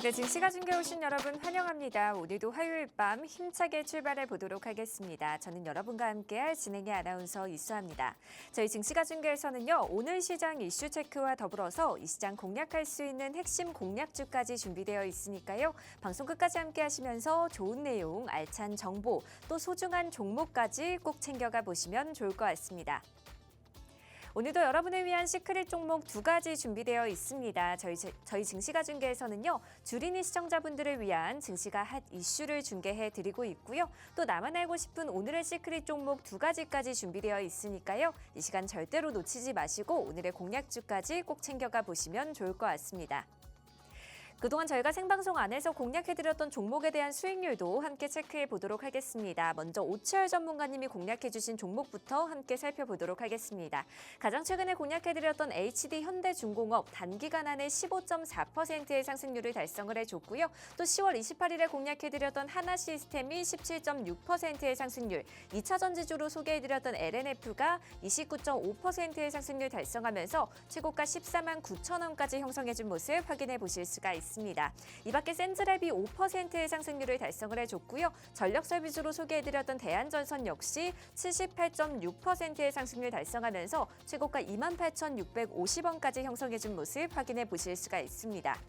네, 증시가 중계 오신 여러분 환영합니다. 오늘도 화요일 밤 힘차게 출발해 보도록 하겠습니다. 저는 여러분과 함께할 진행의 아나운서 이수아입니다. 저희 증시가 중계에서는요, 오늘 시장 이슈 체크와 더불어서 이 시장 공략할 수 있는 핵심 공략주까지 준비되어 있으니까요. 방송 끝까지 함께 하시면서 좋은 내용, 알찬 정보, 또 소중한 종목까지 꼭 챙겨가 보시면 좋을 것 같습니다. 오늘도 여러분을 위한 시크릿 종목 두 가지 준비되어 있습니다. 저희 증시가 중계에서는요, 주린이 시청자분들을 위한 증시가 핫 이슈를 중계해드리고 있고요. 또 나만 알고 싶은 오늘의 시크릿 종목 두 가지까지 준비되어 있으니까요. 이 시간 절대로 놓치지 마시고 오늘의 공략주까지 꼭 챙겨가 보시면 좋을 것 같습니다. 그동안 저희가 생방송 안에서 공략해드렸던 종목에 대한 수익률도 함께 체크해 보도록 하겠습니다. 먼저 오치열 전문가님이 공략해주신 종목부터 함께 살펴보도록 하겠습니다. 가장 최근에 공략해드렸던 HD현대중공업 단기간 안에 15.4%의 상승률을 달성을 해줬고요. 또 10월 28일에 공략해드렸던 하나시스템이 17.6%의 상승률, 2차전지주로 소개해드렸던 LNF가 29.5%의 상승률 달성하면서 최고가 14만 9천 원까지 형성해준 모습 확인해 보실 수가 있습니다. 이 밖에 센즈랩이 5%의 상승률을 달성을 해줬고요. 전력 서비스로 소개해드렸던 대한전선 역시 78.6%의 상승률 달성하면서 최고가 28,650원까지 형성해준 모습 확인해 보실 수가 있습니다.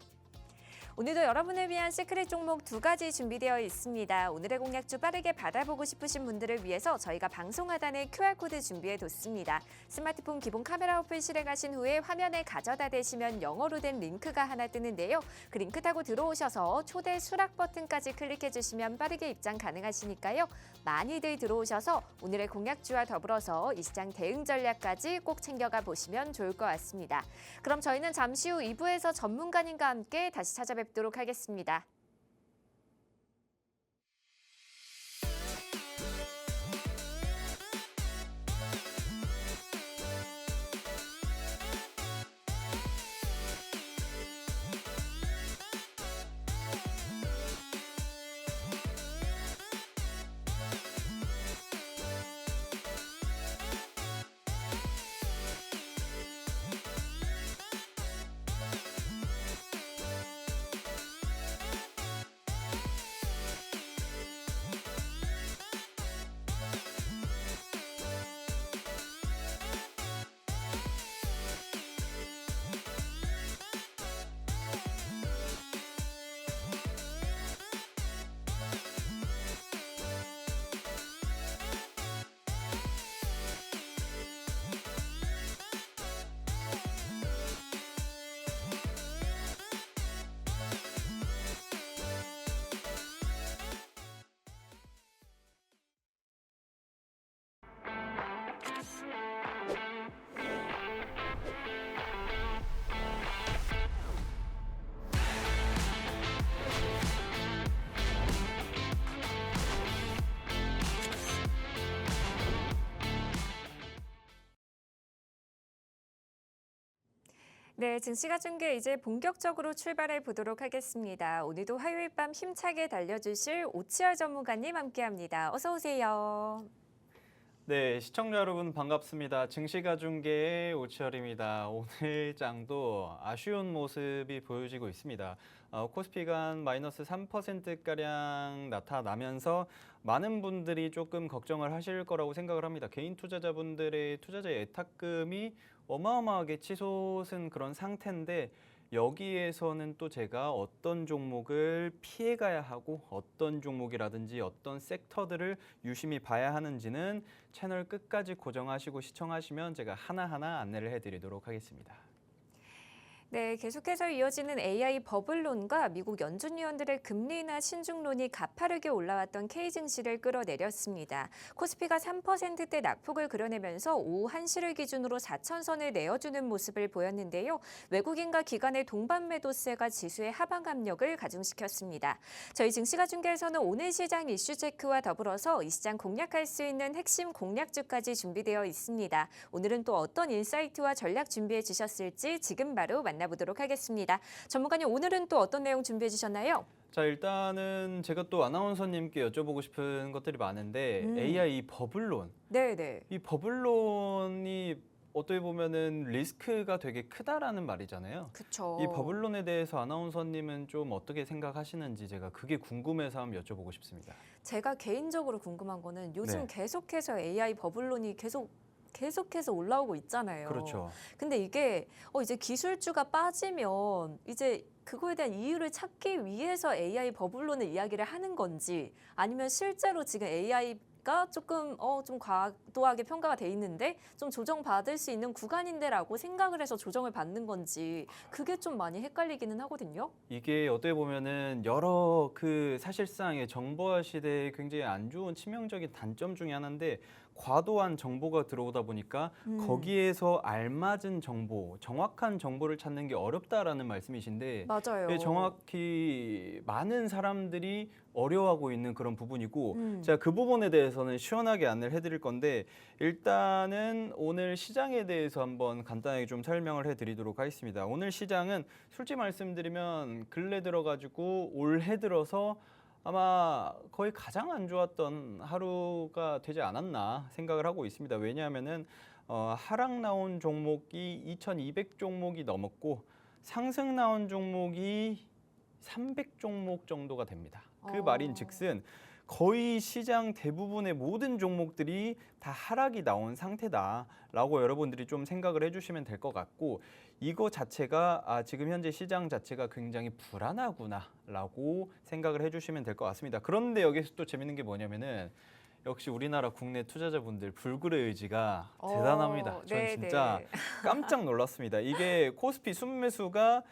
오늘도 여러분을 위한 시크릿 종목 두 가지 준비되어 있습니다. 오늘의 공략주 빠르게 받아보고 싶으신 분들을 위해서 저희가 방송 하단에 QR코드 준비해뒀습니다. 스마트폰 기본 카메라 오픈 실행하신 후에 화면에 가져다 대시면 영어로 된 링크가 하나 뜨는데요. 그 링크 타고 들어오셔서 초대 수락 버튼까지 클릭해주시면 빠르게 입장 가능하시니까요. 많이들 들어오셔서 오늘의 공략주와 더불어서 이 시장 대응 전략까지 꼭 챙겨가 보시면 좋을 것 같습니다. 그럼 저희는 잠시 후 2부에서 전문가님과 함께 다시 찾아뵙도록 하겠습니다. 네, 증시가 중계 이제 본격적으로 출발해 보도록 하겠습니다. 오늘도 화요일 밤 힘차게 달려주실 오치열 전문가님 함께합니다. 어서 오세요. 네, 시청자 여러분 반갑습니다. 증시가 중계의 오치열입니다. 오늘 장도 아쉬운 모습이 보여지고 있습니다. 코스피가 마이너스 3%가량 나타나면서 많은 분들이 조금 걱정을 하실 거라고 생각을 합니다. 개인 투자자분들의 투자자의 애탁금이 어마어마하게 치솟은 그런 상태인데 여기에서는 또 제가 어떤 종목을 피해가야 하고 어떤 종목이라든지 어떤 섹터들을 유심히 봐야 하는지는 채널 끝까지 고정하시고 시청하시면 제가 하나하나 안내를 해드리도록 하겠습니다. 네, 계속해서 이어지는 AI 버블론과 미국 연준위원들의 금리 인하 신중론이 가파르게 올라왔던 K증시를 끌어내렸습니다. 코스피가 3%대 낙폭을 그려내면서 오후 1시를 기준으로 4천선을 내어주는 모습을 보였는데요. 외국인과 기관의 동반 매도세가 지수의 하방 압력을 가중시켰습니다. 저희 증시가 중계에서는 오늘 시장 이슈 체크와 더불어서 이 시장 공략할 수 있는 핵심 공략주까지 준비되어 있습니다. 오늘은 또 어떤 인사이트와 전략 준비해 주셨을지 지금 바로 만나보도록 하겠습니다. 전문가님, 오늘은 또 어떤 내용 준비해 주셨나요? 자, 일단은 제가 또 아나운서님께 여쭤보고 싶은 것들이 많은데 AI 버블론. 네네. 이 버블론이 어떻게 보면은 리스크가 되게 크다라는 말이잖아요. 그쵸. 이 버블론에 대해서 아나운서님은 좀 어떻게 생각하시는지 제가 그게 궁금해서 한번 여쭤보고 싶습니다. 제가 개인적으로 궁금한 거는 요즘 네. 계속해서 AI 버블론이 계속해서 올라오고 있잖아요. 그렇죠. 근데 이게 이제 기술주가 빠지면 이제 그거에 대한 이유를 찾기 위해서 AI 버블론을 이야기를 하는 건지 아니면 실제로 지금 AI가 조금 좀 과도하게 평가가 돼 있는데 좀 조정받을 수 있는 구간인데라고 생각을 해서 조정을 받는 건지 그게 좀 많이 헷갈리기는 하거든요. 이게 어떻게 보면은 여러 그 사실상의 정보화 시대에 굉장히 안 좋은 치명적인 단점 중에 하나인데 과도한 정보가 들어오다 보니까 거기에서 알맞은 정보, 정확한 정보를 찾는 게 어렵다라는 말씀이신데 맞아요. 예, 정확히 많은 사람들이 어려워하고 있는 그런 부분이고 제가 그 부분에 대해서는 시원하게 안내를 해드릴 건데 일단은 오늘 시장에 대해서 한번 간단하게 좀 설명을 해드리도록 하겠습니다. 오늘 시장은 솔직히 말씀드리면 근래 들어가지고 올해 들어서 아마 거의 가장 안 좋았던 하루가 되지 않았나 생각을 하고 있습니다. 왜냐하면은 하락 나온 종목이 2,200 종목이 넘었고 상승 나온 종목이 300 종목 정도가 됩니다. 그 말인즉슨 거의 시장 대부분의 모든 종목들이 다 하락이 나온 상태다라고 여러분들이 좀 생각을 해주시면 될 것 같고 이거 자체가 지금 현재 시장 자체가 굉장히 불안하구나라고 생각을 해주시면 될 것 같습니다. 그런데 여기서 또 재밌는 게 뭐냐면은 역시 우리나라 국내 투자자분들 불굴의 의지가 대단합니다. 전 진짜 깜짝 놀랐습니다. 이게 코스피 순매수가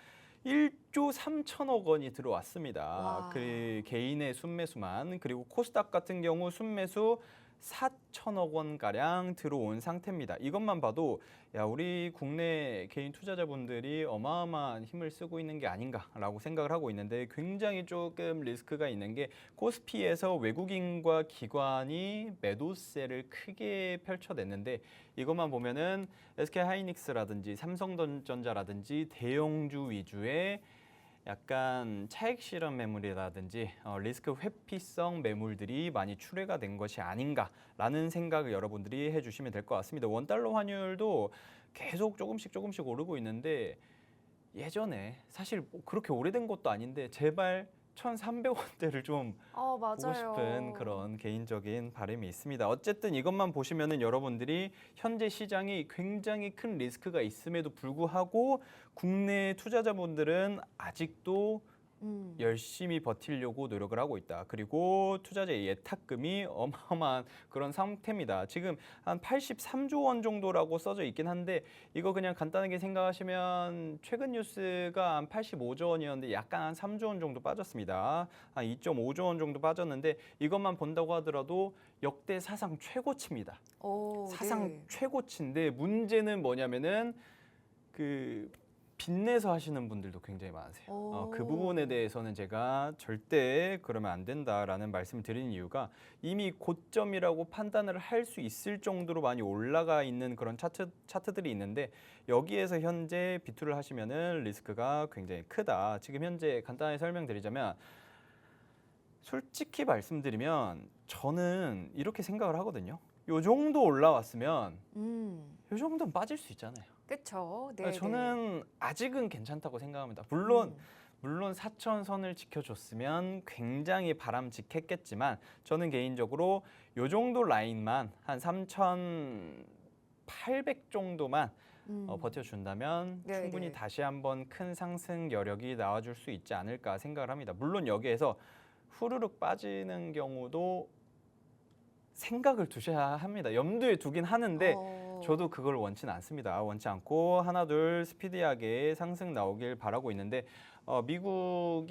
1조 3천억 원이 들어왔습니다. 와. 그 개인의 순매수만 그리고 코스닥 같은 경우 순매수 4천억 원 가량 들어온 상태입니다. 이것만 봐도 야 우리 국내 개인 투자자분들이 어마어마한 힘을 쓰고 있는 게 아닌가라고 생각을 하고 있는데 굉장히 조금 리스크가 있는 게 코스피에서 외국인과 기관이 매도세를 크게 펼쳐냈는데 이것만 보면은 SK하이닉스라든지 삼성전자라든지 대형주 위주의 약간 차익 실현 매물이라든지 리스크 회피성 매물들이 많이 출회가 된 것이 아닌가라는 생각을 여러분들이 해주시면 될 것 같습니다. 원달러 환율도 계속 조금씩 오르고 있는데 예전에 사실 뭐 그렇게 오래된 것도 아닌데 제발 1,300원대를 좀 보고 맞아요. 싶은 그런 개인적인 바람이 있습니다. 어쨌든 이것만 보시면은 여러분들이 현재 시장이 굉장히 큰 리스크가 있음에도 불구하고 국내 투자자분들은 아직도 열심히 버티려고 노력을 하고 있다. 그리고 투자자의 예탁금이 어마어마한 그런 상태입니다. 지금 한 83조 원 정도라고 써져 있긴 한데 이거 그냥 간단하게 생각하시면 최근 뉴스가 한 85조 원이었는데 약간 한 3조 원 정도 빠졌습니다. 한 2.5조 원 정도 빠졌는데 이것만 본다고 하더라도 역대 사상 최고치입니다. 사상 최고치인데 문제는 뭐냐면은 그 빚내서 하시는 분들도 굉장히 많으세요. 그 부분에 대해서는 제가 절대 그러면 안 된다라는 말씀을 드리는 이유가 이미 고점이라고 판단을 할 수 있을 정도로 많이 올라가 있는 그런 차트들이 있는데 여기에서 현재 비투를 하시면은 리스크가 굉장히 크다. 지금 현재 간단하게 설명드리자면 솔직히 말씀드리면 저는 이렇게 생각을 하거든요. 요 정도 올라왔으면 요 정도는 빠질 수 있잖아요. 그렇죠. 네. 저는 아직은 괜찮다고 생각합니다. 물론 4,000선을 지켜줬으면 굉장히 바람직했겠지만 저는 개인적으로 요 정도 라인만 한 3,800 정도만 버텨준다면 네, 충분히 네. 다시 한번 큰 상승 여력이 나와줄 수 있지 않을까 생각을 합니다. 물론 여기에서 후루룩 빠지는 경우도 생각을 두셔야 합니다. 염두에 두긴 하는데 저도 그걸 원치는 않습니다. 원치 않고 하나 둘 스피디하게 상승 나오길 바라고 있는데 미국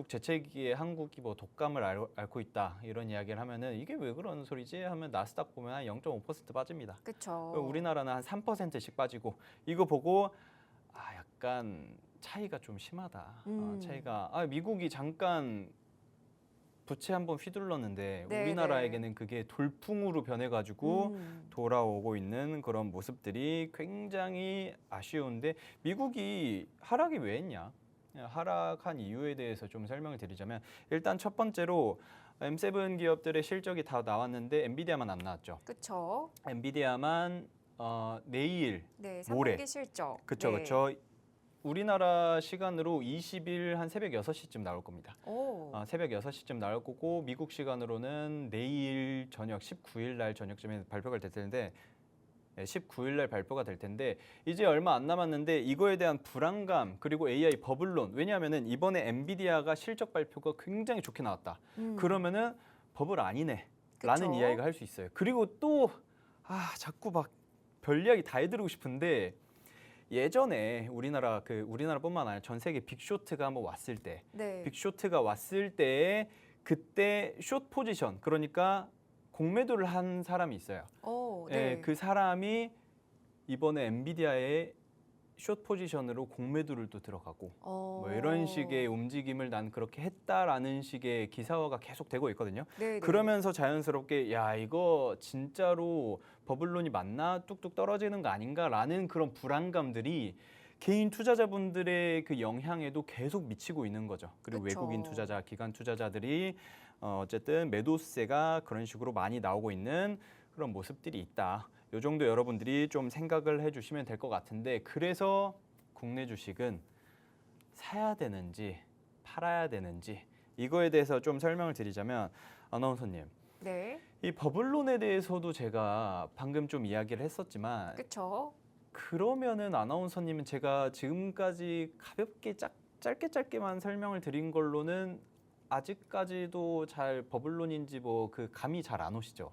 재채기에 한국이 뭐 독감을 앓고 있다 이런 이야기를 하면은 이게 왜 그런 소리지 하면 나스닥 보면 한 0.5% 빠집니다. 그렇죠. 우리나라는 한 3%씩 빠지고 이거 보고 약간 차이가 좀 심하다. 차이가 미국이 잠깐 부채 한번 휘둘렀는데 네, 우리나라에게는 그게 돌풍으로 변해가지고 돌아오고 있는 그런 모습들이 굉장히 아쉬운데 미국이 하락이 왜 했냐? 하락한 이유에 대해서 좀 설명을 드리자면 일단 첫 번째로 M7 기업들의 실적이 다 나왔는데 엔비디아만 안 나왔죠. 그렇죠. 엔비디아만 내일 네, 모레. 3분기 실적. 그렇죠, 네. 그렇죠. 우리나라 시간으로 20일 한 새벽 6시쯤 나올 겁니다. 오, 새벽 6시쯤 나올 거고 미국 시간으로는 내일 저녁 19일 날 저녁쯤에 발표가 될 텐데 19일 날 발표가 될 텐데 이제 얼마 안 남았는데 이거에 대한 불안감 그리고 AI 버블론 왜냐하면은 이번에 엔비디아가 실적 발표가 굉장히 좋게 나왔다. 그러면은 버블 아니네 라는 그쵸. 이야기가 할 수 있어요. 그리고 또 자꾸 막 별 이야기 다 해드리고 싶은데 예전에 우리나라뿐만 아니라 전 세계 빅쇼트가 한번 왔을 때 네. 빅쇼트가 왔을 때 그때 숏 포지션 그러니까 공매도를 한 사람이 있어요. 오, 네. 그 사람이 이번에 엔비디아의 숏 포지션으로 공매도를 또 들어가고 뭐 이런 식의 움직임을 난 그렇게 했다라는 식의 기사화가 계속 되고 있거든요. 네, 네. 그러면서 자연스럽게 야 이거 진짜로 버블론이 맞나 뚝뚝 떨어지는 거 아닌가라는 그런 불안감들이 개인 투자자분들의 그 영향에도 계속 미치고 있는 거죠. 그리고 그쵸. 외국인 투자자, 기관 투자자들이 어쨌든 매도세가 그런 식으로 많이 나오고 있는 그런 모습들이 있다. 이 정도 여러분들이 좀 생각을 해주시면 될 것 같은데 그래서 국내 주식은 사야 되는지 팔아야 되는지 이거에 대해서 좀 설명을 드리자면 아나운서님 네. 이 버블론에 대해서도 제가 방금 좀 이야기를 했었지만 그렇죠. 그러면은 아나운서님은 제가 지금까지 가볍게 짧게만 설명을 드린 걸로는 아직까지도 잘 버블론인지 뭐 그 감이 잘 안 오시죠?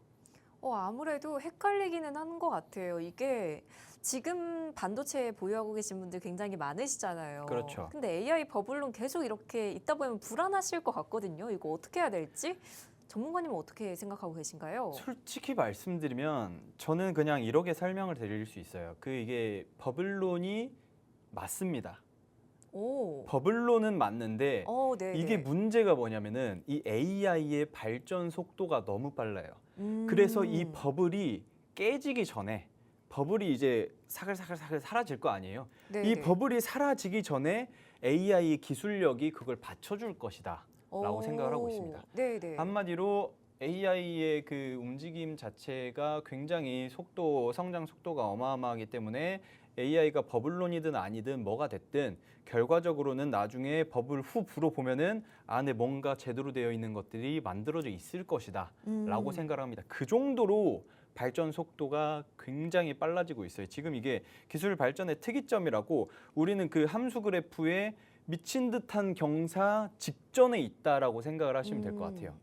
아무래도 헷갈리기는 하는 것 같아요. 이게 지금 반도체 보유하고 계신 분들 굉장히 많으시잖아요. 그렇죠. 근데 AI 버블론 계속 이렇게 있다 보면 불안하실 것 같거든요. 이거 어떻게 해야 될지? 전문가님은 어떻게 생각하고 계신가요? 솔직히 말씀드리면 저는 그냥 이렇게 설명을 드릴 수 있어요. 이게 버블론이 맞습니다. 오, 버블론은 맞는데 네. 이게 문제가 뭐냐면은 이 AI의 발전 속도가 너무 빨라요. 그래서 이 버블이 깨지기 전에 버블이 이제 사글사글 사라질 거 아니에요. 이 버블이 사라지기 전에 AI 기술력이 그걸 받쳐줄 것이다 라고 생각을 하고 있습니다. 네네. 한마디로 AI의 그 움직임 자체가 굉장히 성장 속도가 어마어마하기 때문에 AI가 버블론이든 아니든 뭐가 됐든 결과적으로는 나중에 버블 후부로 보면은 안에 뭔가 제대로 되어 있는 것들이 만들어져 있을 것이다 라고 생각을 합니다. 그 정도로 발전 속도가 굉장히 빨라지고 있어요. 지금 이게 기술 발전의 특이점이라고 우리는 그 함수 그래프에 미친 듯한 경사 직전에 있다라고 생각을 하시면 될 것 같아요.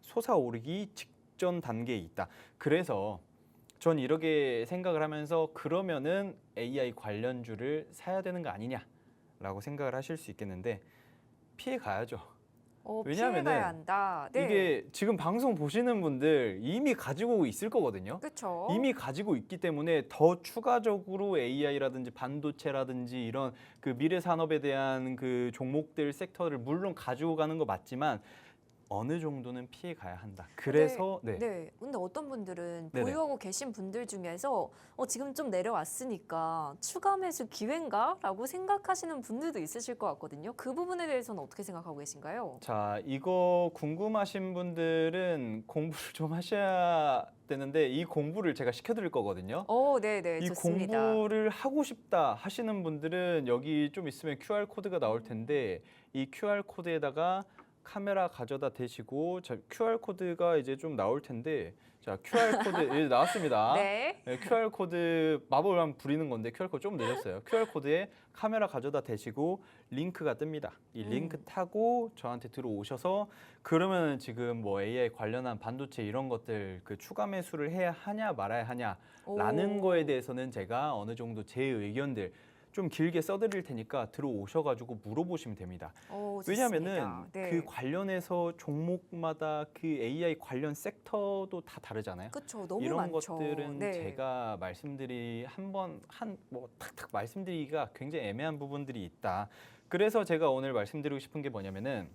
솟아오르기 직전 단계에 있다. 그래서 전 이렇게 생각을 하면서 그러면은 AI 관련주를 사야 되는 거 아니냐라고 생각을 하실 수 있겠는데 피해 가야죠. 왜냐하면은 피해가야 한다. 네. 이게 지금 방송 보시는 분들 이미 가지고 있을 거거든요. 그렇죠. 이미 가지고 있기 때문에 더 추가적으로 AI라든지 반도체라든지 이런 그 미래 산업에 대한 그 종목들 섹터를 물론 가지고 가는 거 맞지만 어느 정도는 피해 가야 한다. 그래서 네. 근데 어떤 분들은 네네. 보유하고 계신 분들 중에서 지금 좀 내려왔으니까 추가 매수 기회인가라고 생각하시는 분들도 있으실 것 같거든요. 그 부분에 대해서는 어떻게 생각하고 계신가요? 자, 이거 궁금하신 분들은 공부를 좀 하셔야 되는데 이 공부를 제가 시켜드릴 거거든요. 네네. 이 좋습니다. 공부를 하고 싶다 하시는 분들은 여기 좀 있으면 QR 코드가 나올 텐데 이 QR 코드에다가 카메라 가져다 대시고 자, QR 코드가 이제 좀 나올 텐데 자 QR 코드 예, 나왔습니다. 네. QR 코드 마법을 한번 부리는 건데 QR 코드 좀 늦었어요. QR 코드에 카메라 가져다 대시고 링크가 뜨니다. 이 링크 타고 저한테 들어오셔서 그러면 지금 뭐 AI 관련한 반도체 이런 것들 그 추가 매수를 해야 하냐 말아야 하냐라는 거에 대해서는 제가 어느 정도 제 의견들 좀 길게 써드릴 테니까 들어오셔가지고 물어보시면 됩니다. 왜냐하면은 좋습니다. 네. 그 관련해서 종목마다 그 AI 관련 섹터도 다 다르잖아요. 그렇죠. 너무 이런 많죠. 것들은 네. 제가 뭐 탁탁 말씀드리기가 굉장히 애매한 부분들이 있다. 그래서 제가 오늘 말씀드리고 싶은 게 뭐냐면은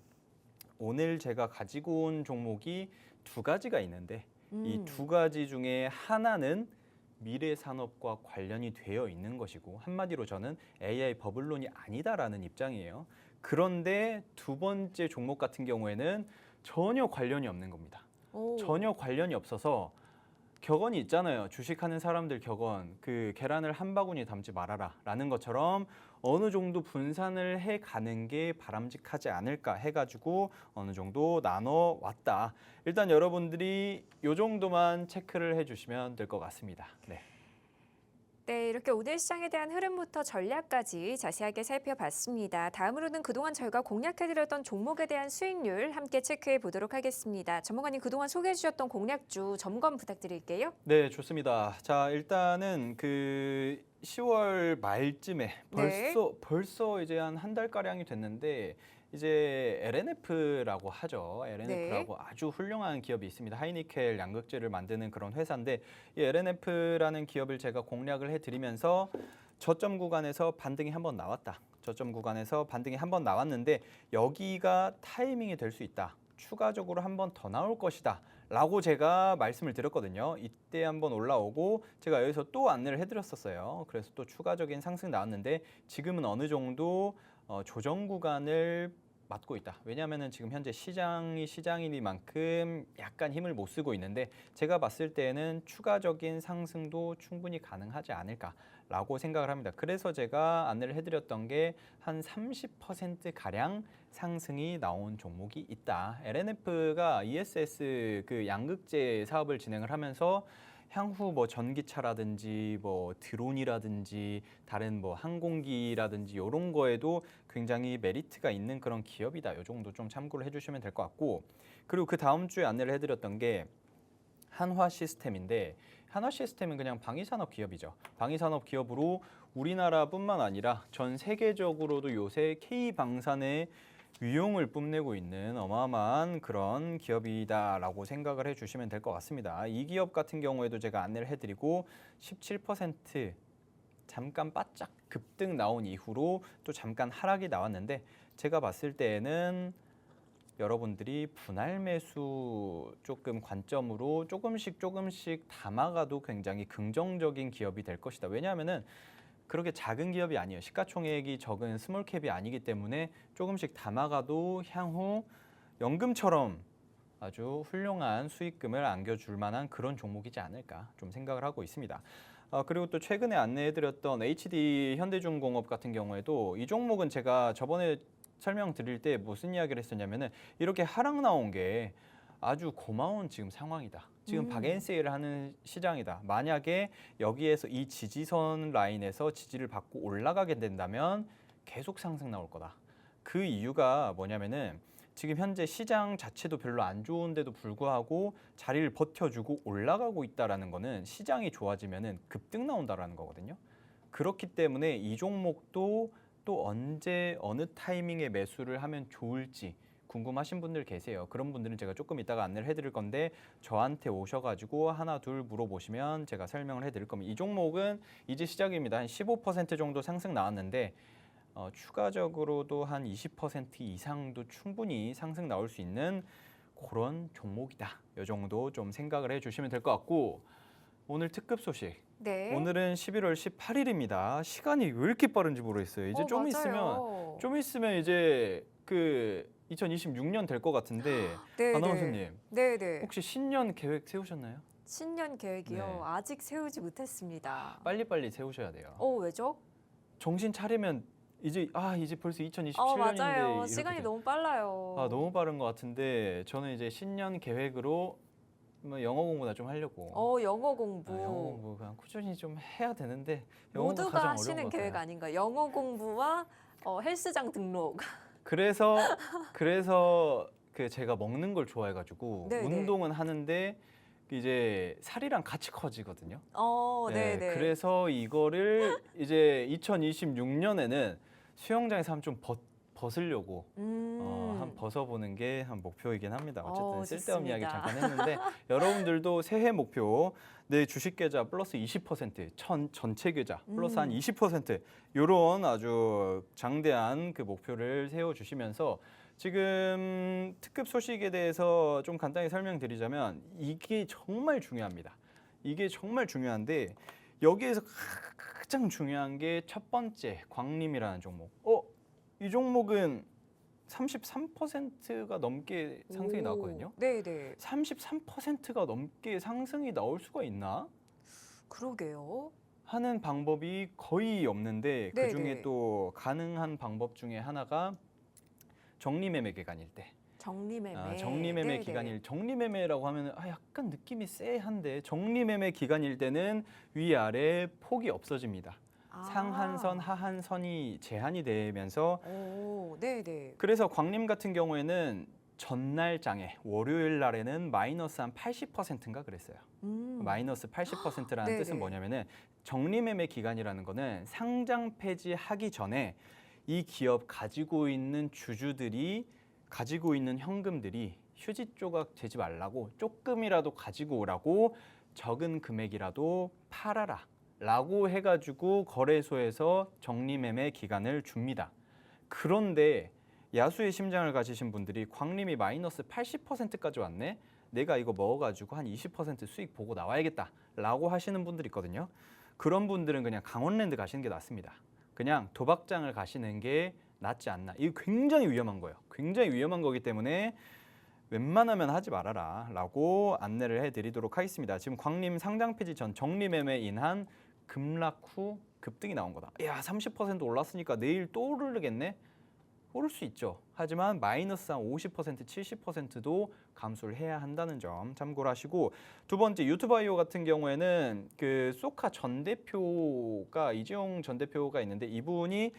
오늘 제가 가지고 온 종목이 두 가지가 있는데 이 두 가지 중에 하나는 미래 산업과 관련이 되어 있는 것이고 한마디로 저는 AI 버블론이 아니다라는 입장이에요. 그런데 두 번째 종목 같은 경우에는 전혀 관련이 없는 겁니다. 전혀 관련이 없어서 격언이 있잖아요. 주식하는 사람들 격언. 그 계란을 한 바구니 담지 말아라 라는 것처럼 어느 정도 분산을 해가는 게 바람직하지 않을까 해가지고 어느 정도 나눠 왔다. 일단 여러분들이 이 정도만 체크를 해주시면 될 것 같습니다. 네. 네, 이렇게 오늘 시장에 대한 흐름부터 전략까지 자세하게 살펴봤습니다. 다음으로는 그동안 저희가 공략해드렸던 종목에 대한 수익률 함께 체크해 보도록 하겠습니다. 전문가님 그동안 소개해 주셨던 공략주 점검 부탁드릴게요. 네, 좋습니다. 자, 일단은 그 10월 말쯤에 네. 벌써 이제 한 달 가량이 됐는데 이제 LNF라고 하죠. LNF라고 아주 훌륭한 기업이 있습니다. 하이니켈 양극재를 만드는 그런 회사인데 이 LNF라는 기업을 제가 공략을 해드리면서 저점 구간에서 반등이 한번 나왔다. 저점 구간에서 반등이 한번 나왔는데 여기가 타이밍이 될 수 있다. 추가적으로 한번 더 나올 것이다. 라고 제가 말씀을 드렸거든요. 이때 한번 올라오고 제가 여기서 또 안내를 해드렸었어요. 그래서 또 추가적인 상승 나왔는데 지금은 어느 정도 조정 구간을 맞고 있다. 왜냐하면 지금 현재 시장이 시장이니만큼 약간 힘을 못 쓰고 있는데 제가 봤을 때는 추가적인 상승도 충분히 가능하지 않을까라고 생각을 합니다. 그래서 제가 안내를 해드렸던 게 한 30% 가량 상승이 나온 종목이 있다. LNF가 ESS 그 양극재 사업을 진행을 하면서 향후 뭐 전기차라든지 뭐 드론이라든지 다른 뭐 항공기라든지 이런 거에도 굉장히 메리트가 있는 그런 기업이다. 이 정도 좀 참고를 해주시면 될 것 같고 그리고 그 다음 주에 안내를 해드렸던 게 한화 시스템인데 한화 시스템은 그냥 방위산업 기업이죠. 방위산업 기업으로 우리나라뿐만 아니라 전 세계적으로도 요새 K방산의 위용을 뽐내고 있는 어마어마한 그런 기업이다라고 생각을 해주시면 될 것 같습니다. 이 기업 같은 경우에도 제가 안내를 해드리고 17% 잠깐 바짝 급등 나온 이후로 또 잠깐 하락이 나왔는데 제가 봤을 때에는 여러분들이 분할 매수 조금 관점으로 조금씩 담아가도 굉장히 긍정적인 기업이 될 것이다. 왜냐하면은 그렇게 작은 기업이 아니에요. 시가총액이 적은 스몰캡이 아니기 때문에 조금씩 담아가도 향후 연금처럼 아주 훌륭한 수익금을 안겨줄 만한 그런 종목이지 않을까 좀 생각을 하고 있습니다. 그리고 또 최근에 안내해드렸던 HD 현대중공업 같은 경우에도 이 종목은 제가 저번에 설명드릴 때 무슨 이야기를 했었냐면은 이렇게 하락 나온 게 아주 고마운 지금 상황이다. 지금 박앤세일을 하는 시장이다. 만약에 여기에서 이 지지선 라인에서 지지를 받고 올라가게 된다면 계속 상승 나올 거다. 그 이유가 뭐냐면은 지금 현재 시장 자체도 별로 안 좋은데도 불구하고 자리를 버텨주고 올라가고 있다라는 거는 시장이 좋아지면은 급등 나온다라는 거거든요. 그렇기 때문에 이 종목도 또 언제 어느 타이밍에 매수를 하면 좋을지 궁금하신 분들 계세요. 그런 분들은 제가 조금 이따가 안내를 해드릴 건데 저한테 오셔가지고 하나 둘 물어보시면 제가 설명을 해드릴 겁니다. 이 종목은 이제 시작입니다. 한 15% 정도 상승 나왔는데 추가적으로도 한 20% 이상도 충분히 상승 나올 수 있는 그런 종목이다. 이 정도 좀 생각을 해주시면 될 것 같고 오늘 특급 소식. 네. 오늘은 11월 18일입니다. 시간이 왜 이렇게 빠른지 모르겠어요. 이제 맞아요. 좀 있으면 이제 그 2026년 될 것 같은데 네, 아나운서님 네, 네. 혹시 신년 계획 세우셨나요? 신년 계획이요. 네. 아직 세우지 못했습니다. 빨리빨리 세우셔야 돼요. 왜죠? 정신 차리면 이제 벌써 2027년인데 맞아요. 시간이 너무 빨라요. 너무 빠른 것 같은데 저는 이제 신년 계획으로 뭐 영어 공부나 좀 하려고. 영어 공부. 영어 공부 그냥 꾸준히 좀 해야 되는데 영어가 모두가 가장 어려운 하시는 것 계획 같아요. 아닌가? 영어 공부와 헬스장 등록. 그래서 그 제가 먹는 걸 좋아해가지고 네, 네. 운동은 하는데 이제 살이랑 같이 커지거든요. 네, 네. 그래서 이거를 이제 2026년에는 수영장에서 한번 좀 벗으려고 한 벗어보는 게 한 목표이긴 합니다. 어쨌든 쓸데없는 이야기 좋습니다. 잠깐 했는데 여러분들도 새해 목표 내 주식 계좌 플러스 20%, 전체 계좌 플러스 한 20% 이런 아주 장대한 그 목표를 세워주시면서 지금 특급 소식에 대해서 좀 간단히 설명드리자면 이게 정말 중요합니다. 이게 정말 중요한데 여기에서 가장 중요한 게 첫 번째 광림이라는 종목. 이 종목은 33%가 넘게 상승이 오, 나왔거든요. 네네. 33%가 넘게 상승이 나올 수가 있나? 그러게요. 하는 방법이 거의 없는데 그 중에 네네. 또 가능한 방법 중에 하나가 정리매매 기간일 때. 정리매매. 정리매매 네네. 기간일 정리매매라고 하면 약간 느낌이 쎄한데 정리매매 기간일 때는 위아래 폭이 없어집니다. 상한선, 하한선이 제한이 되면서 오, 네네. 그래서 광림 같은 경우에는 전날장에 월요일 날에는 마이너스 한 80%인가 그랬어요. 마이너스 80%라는 뜻은 네네. 뭐냐면은 정리매매 기간이라는 거는 상장 폐지하기 전에 이 기업 가지고 있는 주주들이 가지고 있는 현금들이 휴지 조각 되지 말라고 조금이라도 가지고 오라고 적은 금액이라도 팔아라 라고 해가지고 거래소에서 정리매매 기간을 줍니다. 그런데 야수의 심장을 가지신 분들이 광림이 마이너스 80%까지 왔네? 내가 이거 먹어가지고 한 20% 수익 보고 나와야겠다 라고 하시는 분들이 있거든요. 그런 분들은 그냥 강원랜드 가시는 게 낫습니다. 그냥 도박장을 가시는 게 낫지 않나. 이거 굉장히 위험한 거예요. 굉장히 위험한 거기 때문에 웬만하면 하지 말아라 라고 안내를 해드리도록 하겠습니다. 지금 광림 상장 폐지 전 정리매매 인한 급락 후 급등이 나온 거다. 야, 30% 올랐으니까 내일 또 오르겠네? 오를 수 있죠. 하지만 마이너스 한 50%, 70%도 감소를 해야 한다는 점 참고를 하시고, 두 번째 유튜바이오 같은 경우에는 그 소카 전 대표가 이재용 전 대표가 있는데 이분이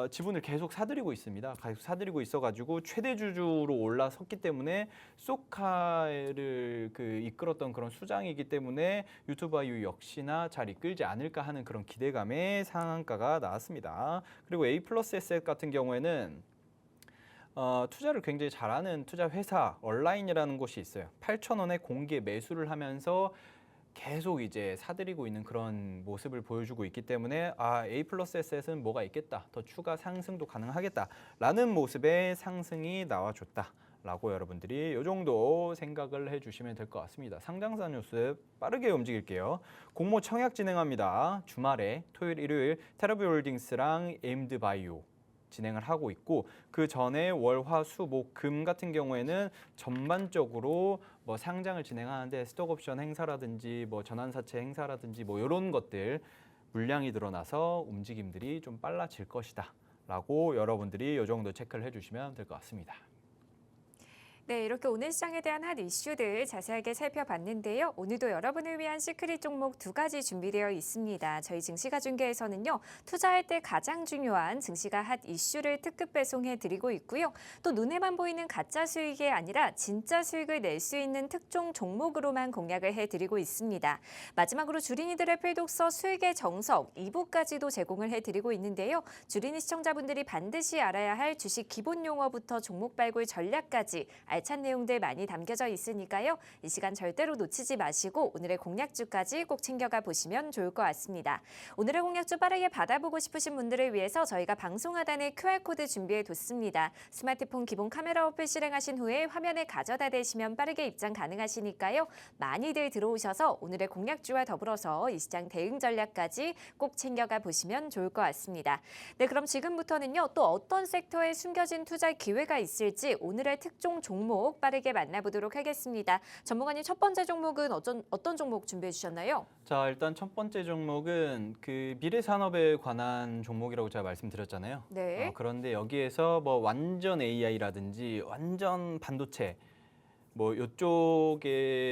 지분을 계속 사들이고 있습니다. 계속 사들이고 있어가지고 최대 주주로 올라섰기 때문에 소카를 이끌었던 그런 수장이기 때문에 유튜바이오 역시나 잘 이끌지 않을까 하는 그런 기대감의 상한가가 나왔습니다. 그리고 A 플러스 에셋 같은 경우에는 투자를 굉장히 잘하는 투자 회사 얼라인이라는 곳이 있어요. 8,000원에 공개 매수를 하면서 계속 이제 사들이고 있는 그런 모습을 보여주고 있기 때문에 A 플러스 에셋은 뭐가 있겠다, 더 추가 상승도 가능하겠다라는 모습의 상승이 나와줬다라고 여러분들이 이 정도 생각을 해주시면 될 것 같습니다. 상장사 뉴스 빠르게 움직일게요. 공모 청약 진행합니다. 주말에 토요일, 일요일 테라뷰홀딩스랑 에임드바이오 진행을 하고 있고, 그 전에 월, 화, 수, 목, 금 같은 경우에는 전반적으로 뭐 상장을 진행하는데 스톡옵션 행사라든지 뭐 전환사채 행사라든지 뭐 이런 것들 물량이 늘어나서 움직임들이 좀 빨라질 것이다 라고 여러분들이 이 정도 체크를 해주시면 될 것 같습니다. 네, 이렇게 오늘 시장에 대한 핫 이슈들 자세하게 살펴봤는데요. 오늘도 여러분을 위한 시크릿 종목 2가지 준비되어 있습니다. 저희 증시가 중계에서는요, 투자할 때 가장 중요한 증시가 핫 이슈를 특급 배송해 드리고 있고요. 또 눈에만 보이는 가짜 수익이 아니라 진짜 수익을 낼 수 있는 특종 종목으로만 공략을 해 드리고 있습니다. 마지막으로 주린이들의 필독서 수익의 정석 2부까지도 제공을 해 드리고 있는데요. 주린이 시청자분들이 반드시 알아야 할 주식 기본 용어부터 종목 발굴 전략까지 알찬 내용들 많이 담겨져 있으니까요. 이 시간 절대로 놓치지 마시고 오늘의 공략주까지 꼭 챙겨가 보시면 좋을 것 같습니다. 오늘의 공략주 빠르게 받아보고 싶으신 분들을 위해서 저희가 방송 하단에 QR코드 준비해뒀습니다. 스마트폰 기본 카메라 어플 실행하신 후에 화면에 가져다 대시면 빠르게 입장 가능하시니까요. 많이들 들어오셔서 오늘의 공략주와 더불어서 이 시장 대응 전략까지 꼭 챙겨가 보시면 좋을 것 같습니다. 네, 그럼 지금부터는요. 또 어떤 섹터에 숨겨진 투자 기회가 있을지 오늘의 특종 종목 빠르게 만나보도록 하겠습니다. 전문가님, 첫 번째 종목은 어떤 종목 준비해 주셨나요? 자, 일단 첫 번째 종목은 미래 산업에 관한 종목이라고 제가 말씀드렸잖아요. 네. 그런데 여기에서 뭐 완전 AI라든지 완전 반도체 뭐 이쪽에서는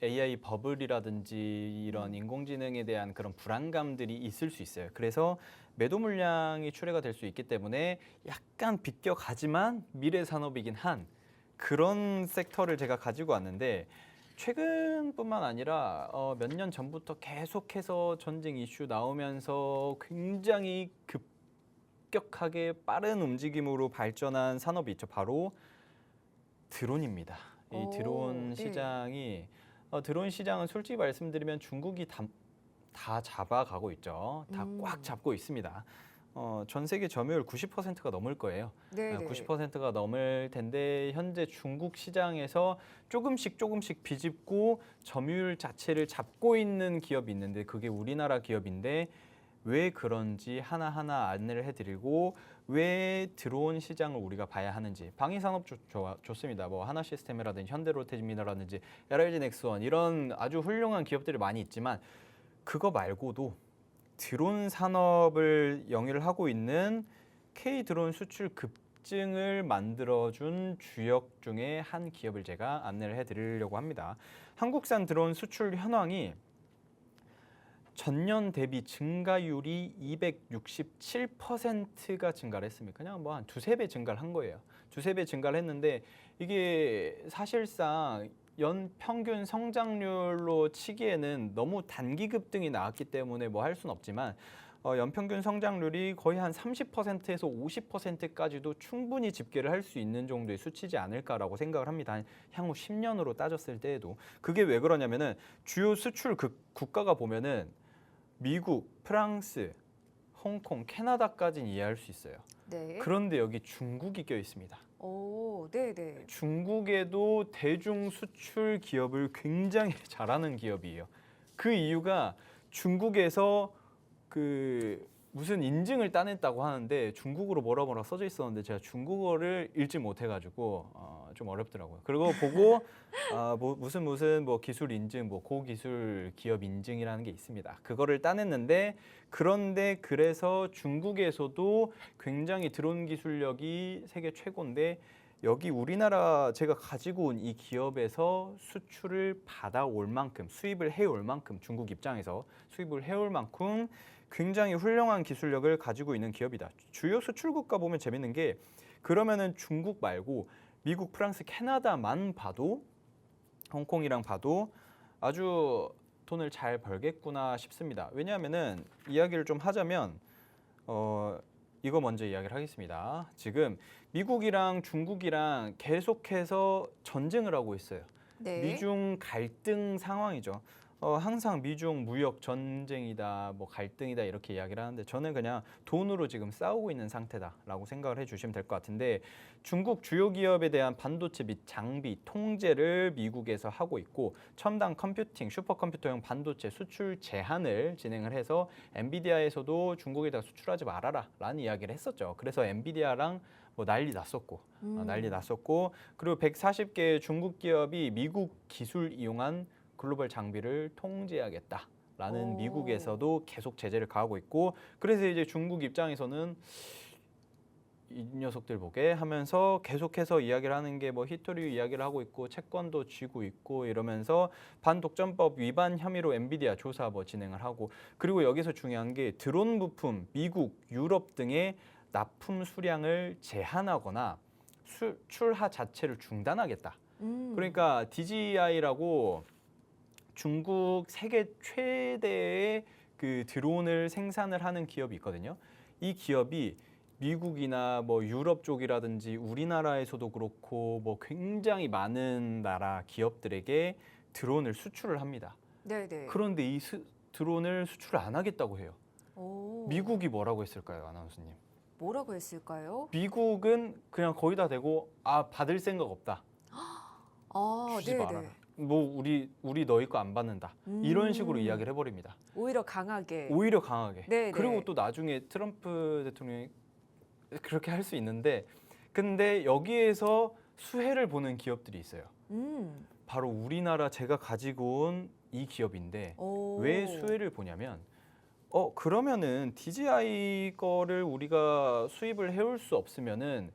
AI 버블이라든지 이런 인공지능에 대한 그런 불안감들이 있을 수 있어요. 그래서 매도 물량이 출회가 될 수 있기 때문에 약간 비껴가지만 미래 산업이긴 한 그런 섹터를 제가 가지고 왔는데, 최근뿐만 아니라 몇 년 전부터 계속해서 전쟁 이슈 나오면서 굉장히 급격하게 빠른 움직임으로 발전한 산업이 있죠. 바로 드론입니다. 이 드론 네. 시장이 드론 시장은 솔직히 말씀드리면 중국이 다 잡아가고 있죠. 다 꽉 잡고 있습니다. 전 세계 점유율 90%가 넘을 거예요. 네. 90%가 넘을 텐데 현재 중국 시장에서 조금씩 비집고 점유율 자체를 잡고 있는 기업이 있는데 그게 우리나라 기업인데, 왜 그런지 하나하나 안내를 해드리고 왜 들어온 시장을 우리가 봐야 하는지 방위산업 좋습니다. 뭐 하나시스템이라든지 현대로테미너라든지 LG 넥스원 이런 아주 훌륭한 기업들이 많이 있지만 그거 말고도 드론 산업을 영위를 하고 있는 K 드론 수출 급증을 만들어준 주역 중에 한 기업을 제가 안내를 해드리려고 합니다. 한국산 드론 수출 현황이 전년 대비 증가율이 267%가 증가를 했습니다. 그냥 뭐 한 두세 배 증가를 한 거예요. 두세 배 증가를 했는데 이게 사실상 연 평균 성장률로 치기에는 너무 단기 급등이 나왔기 때문에 뭐 할 수는 없지만 연평균 성장률이 거의 한 30%에서 50%까지도 충분히 집계를 할 수 있는 정도의 수치지 않을까라고 생각을 합니다. 한 향후 10년으로 따졌을 때에도. 그게 왜 그러냐면은 주요 수출 국가가 보면은 미국, 프랑스, 홍콩, 캐나다까지는 이해할 수 있어요. 네. 그런데 여기 중국이 껴 있습니다. 오, 네네. 중국에도 대중 수출 기업을 굉장히 잘하는 기업이에요. 그 이유가 중국에서 그 무슨 인증을 따냈다고 하는데 중국어로 뭐라 써져 있었는데 제가 중국어를 읽지 못해가지고 좀 어렵더라고요. 그리고 보고 뭐 무슨 뭐 기술 인증, 뭐 고기술 기업 인증이라는 게 있습니다. 그거를 따냈는데 그런데 그래서 중국에서도 굉장히 드론 기술력이 세계 최고인데 여기 우리나라 제가 가지고 온 이 기업에서 수출을 받아올 만큼 수입을 해올 만큼 중국 입장에서 수입을 해올 만큼 굉장히 훌륭한 기술력을 가지고 있는 기업이다. 주요 수출 국가 보면 재밌는 게 그러면은 중국 말고 미국, 프랑스, 캐나다만 봐도 홍콩이랑 봐도 아주 돈을 잘 벌겠구나 싶습니다. 왜냐하면은 이야기를 좀 하자면 이거 먼저 이야기를 하겠습니다. 지금 미국이랑 중국이랑 계속해서 전쟁을 하고 있어요. 네. 미중 갈등 상황이죠. 항상 미중 무역 전쟁이다, 뭐 갈등이다 이렇게 이야기를 하는데 저는 그냥 돈으로 지금 싸우고 있는 상태다라고 생각을 해주시면 될 것 같은데 중국 주요 기업에 대한 반도체 및 장비 통제를 미국에서 하고 있고 첨단 컴퓨팅, 슈퍼컴퓨터용 반도체 수출 제한을 진행을 해서 엔비디아에서도 중국에다 수출하지 말아라라는 이야기를 했었죠. 그래서 엔비디아랑 뭐 난리 났었고 그리고 140개의 중국 기업이 미국 기술 이용한 글로벌 장비를 통제하겠다라는 오. 미국에서도 계속 제재를 가하고 있고 그래서 이제 중국 입장에서는 이 녀석들 보게 하면서 계속해서 이야기를 하는 게 뭐 히토리 이야기를 하고 있고 채권도 쥐고 있고 이러면서 반독점법 위반 혐의로 엔비디아 조사 뭐 진행을 하고 그리고 여기서 중요한 게 드론 부품 미국, 유럽 등의 납품 수량을 제한하거나 수출하 자체를 중단하겠다. 그러니까 DJI라고 중국 세계 최대의 그 드론을 생산을 하는 기업이 있거든요. 이 기업이 미국이나 뭐 유럽 쪽이라든지 우리나라에서도 그렇고 뭐 굉장히 많은 나라 기업들에게 드론을 수출을 합니다. 네네. 그런데 이 드론을 수출을 안 하겠다고 해요. 오. 미국이 뭐라고 했을까요, 아나운서님? 뭐라고 했을까요? 미국은 그냥 거기다 대고 받을 생각 없다. 주지 네네. 말아라. 뭐 우리 너희 거 안 받는다. 이런 식으로 이야기를 해버립니다. 오히려 강하게. 오히려 강하게. 네, 그리고 네. 또 나중에 트럼프 대통령이 그렇게 할 수 있는데 근데 여기에서 수혜를 보는 기업들이 있어요. 바로 우리나라 제가 가지고 온 이 기업인데 오. 왜 수혜를 보냐면 그러면은 DJI 거를 우리가 수입을 해올 수 없으면은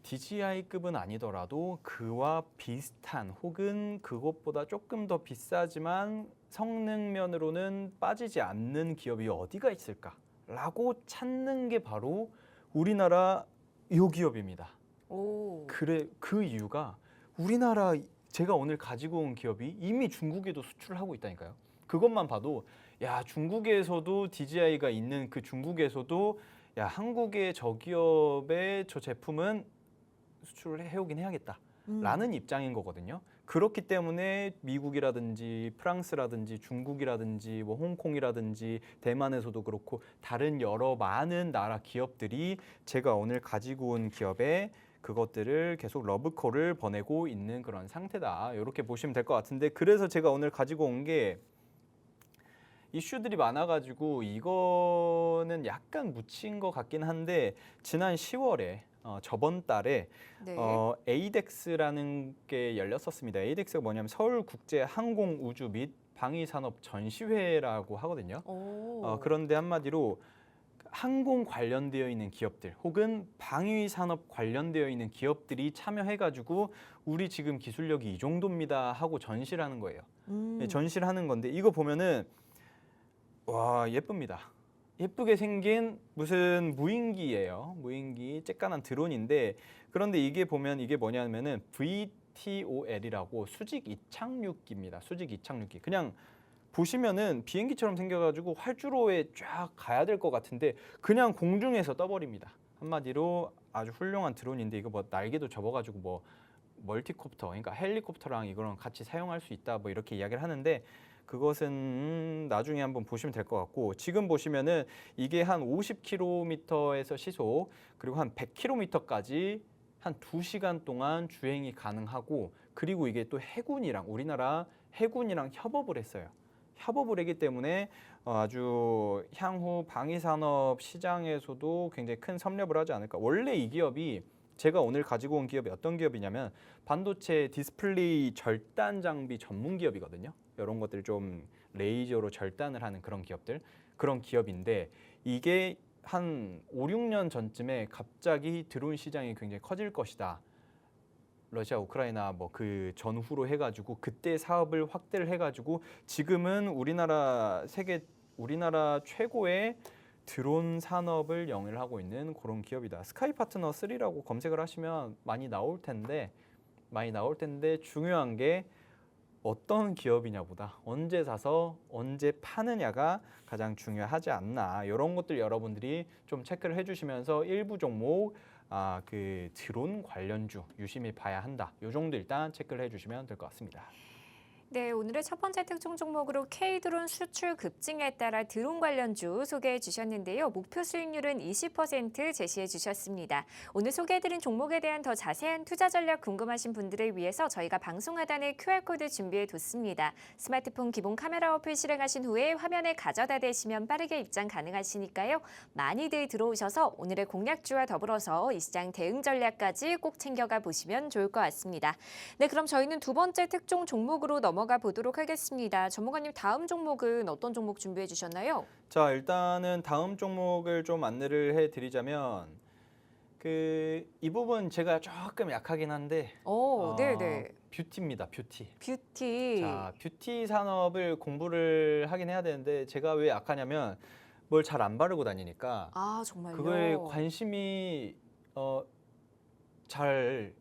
DJI급은 아니더라도 그와 비슷한 혹은 그것보다 조금 더 비싸지만 성능면으로는 빠지지 않는 기업이 어디가 있을까라고 찾는 게 바로 우리나라 이 기업입니다. 오. 그래 그 이유가 우리나라 제가 오늘 가지고 온 기업이 이미 중국에도 수출을 하고 있다니까요. 그것만 봐도 야 중국에서도 DJI가 있는 그 중국에서도 야 한국의 저 기업의 저 제품은 수출을 해오긴 해야겠다라는 입장인 거거든요. 그렇기 때문에 미국이라든지 프랑스라든지 중국이라든지 뭐 홍콩이라든지 대만에서도 그렇고 다른 여러 많은 나라 기업들이 제가 오늘 가지고 온 기업에 그것들을 계속 러브콜을 보내고 있는 그런 상태다. 이렇게 보시면 될 것 같은데 그래서 제가 오늘 가지고 온 게 이슈들이 많아가지고 이거는 약간 묻힌 것 같긴 한데 지난 10월에 저번 달에 네. 에이덱스라는 게 열렸었습니다. 에이덱스가 뭐냐면 서울국제항공우주 및 방위산업 전시회라고 하거든요. 오. 그런데 한마디로 항공 관련되어 있는 기업들 혹은 방위 산업 관련되어 있는 기업들이 참여해가지고 우리 지금 기술력이 이 정도입니다 하고 전시를 하는 거예요. 전시를 하는 건데 이거 보면은 와 예쁩니다. 예쁘게 생긴 무슨 무인기예요. 무인기 쬐깐한 드론인데 그런데 이게 보면 이게 뭐냐면은 VTOL이라고 수직 이착륙기입니다. 수직 이착륙기. 그냥 보시면은 비행기처럼 생겨가지고 활주로에 쫙 가야 될 것 같은데 그냥 공중에서 떠버립니다. 한마디로 아주 훌륭한 드론인데 이거 뭐 날개도 접어가지고 뭐 멀티콥터, 그러니까 헬리콥터랑 이거랑 같이 사용할 수 있다 뭐 이렇게 이야기를 하는데 그것은 나중에 한번 보시면 될 것 같고 지금 보시면은 이게 한 50km에서 시속 그리고 한 100km까지 한 2시간 동안 주행이 가능하고 그리고 이게 또 해군이랑 우리나라 해군이랑 협업을 했어요. 협업을 했기 때문에 아주 향후 방위산업 시장에서도 굉장히 큰 섭렵을 하지 않을까. 원래 이 기업이 제가 오늘 가지고 온 기업이 어떤 기업이냐면 반도체 디스플레이 절단 장비 전문 기업이거든요. 이런 것들 좀 레이저로 절단을 하는 그런 기업들, 그런 기업인데 이게 한 5, 6년 전쯤에 갑자기 드론 시장이 굉장히 커질 것이다. 러시아 우크라이나 뭐 그 전후로 해가지고 그때 사업을 확대를 해가지고 지금은 우리나라 최고의 드론 산업을 영위를 하고 있는 그런 기업이다. 스카이 파트너 3라고 검색을 하시면 많이 나올 텐데 중요한 게 어떤 기업이냐보다 언제 사서 언제 파느냐가 가장 중요하지 않나. 이런 것들 여러분들이 좀 체크를 해주시면서 일부 종목 그 드론 관련주 유심히 봐야 한다. 이 정도 일단 체크를 해주시면 될 것 같습니다. 네, 오늘의 첫 번째 특종 종목으로 K드론 수출 급증에 따라 드론 관련주 소개해 주셨는데요. 목표 수익률은 20% 제시해 주셨습니다. 오늘 소개해드린 종목에 대한 더 자세한 투자 전략 궁금하신 분들을 위해서 저희가 방송 하단에 QR코드 준비해 뒀습니다. 스마트폰 기본 카메라 어플 실행하신 후에 화면에 가져다 대시면 빠르게 입장 가능하시니까요. 많이들 들어오셔서 오늘의 공략주와 더불어서 이 시장 대응 전략까지 꼭 챙겨가 보시면 좋을 것 같습니다. 네, 그럼 저희는 두 번째 특종 종목으로 넘어가 보도록 하겠습니다. 전문가님 다음 종목은 어떤 종목 준비해 주셨나요? 자, 일단은 다음 종목을 좀 안내를 해드리자면 이 부분 제가 조금 약하긴 한데 네네. 뷰티입니다. 뷰티. 뷰티. 자, 뷰티 산업을 공부를 하긴 해야 되는데 제가 왜 약하냐면 뭘 잘 안 바르고 다니니까 정말요? 그거에 관심이 잘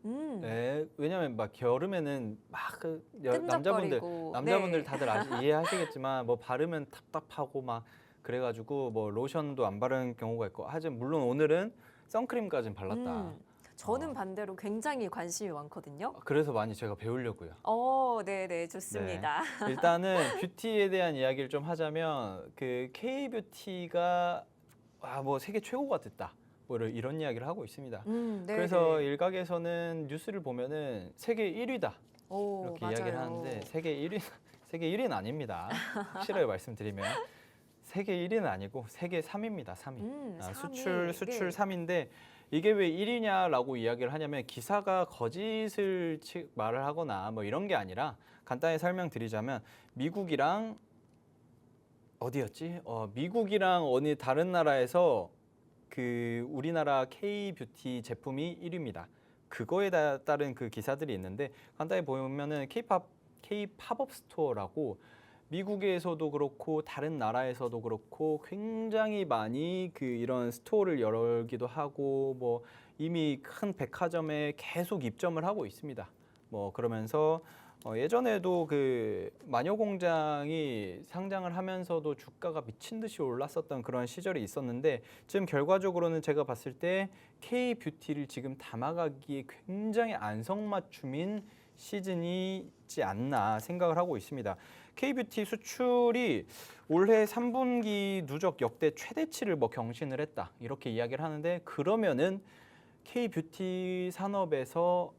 왜냐면 막 여름에는 막 끈적거리고. 남자분들 네. 다들 이해하시겠지만 뭐 바르면 답답하고 막 그래가지고 뭐 로션도 안 바르는 경우가 있고 하지만 물론 오늘은 선크림까지는 발랐다. 저는 반대로 굉장히 관심이 많거든요. 그래서 많이 제가 배우려고요. 네네, 좋습니다. 네. 일단은 뷰티에 대한 이야기를 좀 하자면 그 K뷰티가 뭐 세계 최고가 됐다. 뭐 이런 이야기를 하고 있습니다. 네네. 그래서 일각에서는 뉴스를 보면은 세계 1위다 이렇게 맞아요. 이야기를 하는데 세계 1위는 아닙니다. 확실하게 말씀드리면 세계 1위는 아니고 세계 3위입니다. 3위. 3위. 수출 네. 3위인데 이게 왜 1위냐라고 이야기를 하냐면 기사가 거짓을 말을 하거나 뭐 이런 게 아니라 간단히 설명드리자면 미국이랑 어디였지? 미국이랑 어느 다른 나라에서 그 우리나라 K뷰티 제품이 1위입니다. 그거에 따른 그 기사들이 있는데 간단히 보면은 K팝업 스토어라고 미국에서도 그렇고 다른 나라에서도 그렇고 굉장히 많이 이런 스토어를 열기도 하고 뭐 이미 큰 백화점에 계속 입점을 하고 있습니다. 뭐 그러면서 예전에도 그 마녀공장이 상장을 하면서도 주가가 미친 듯이 올랐었던 그런 시절이 있었는데 지금 결과적으로는 제가 봤을 때 K뷰티를 지금 담아가기에 굉장히 안성맞춤인 시즌이 있지 않나 생각을 하고 있습니다. K뷰티 수출이 올해 3분기 누적 역대 최대치를 뭐 경신을 했다 이렇게 이야기를 하는데 그러면은 K뷰티 산업에서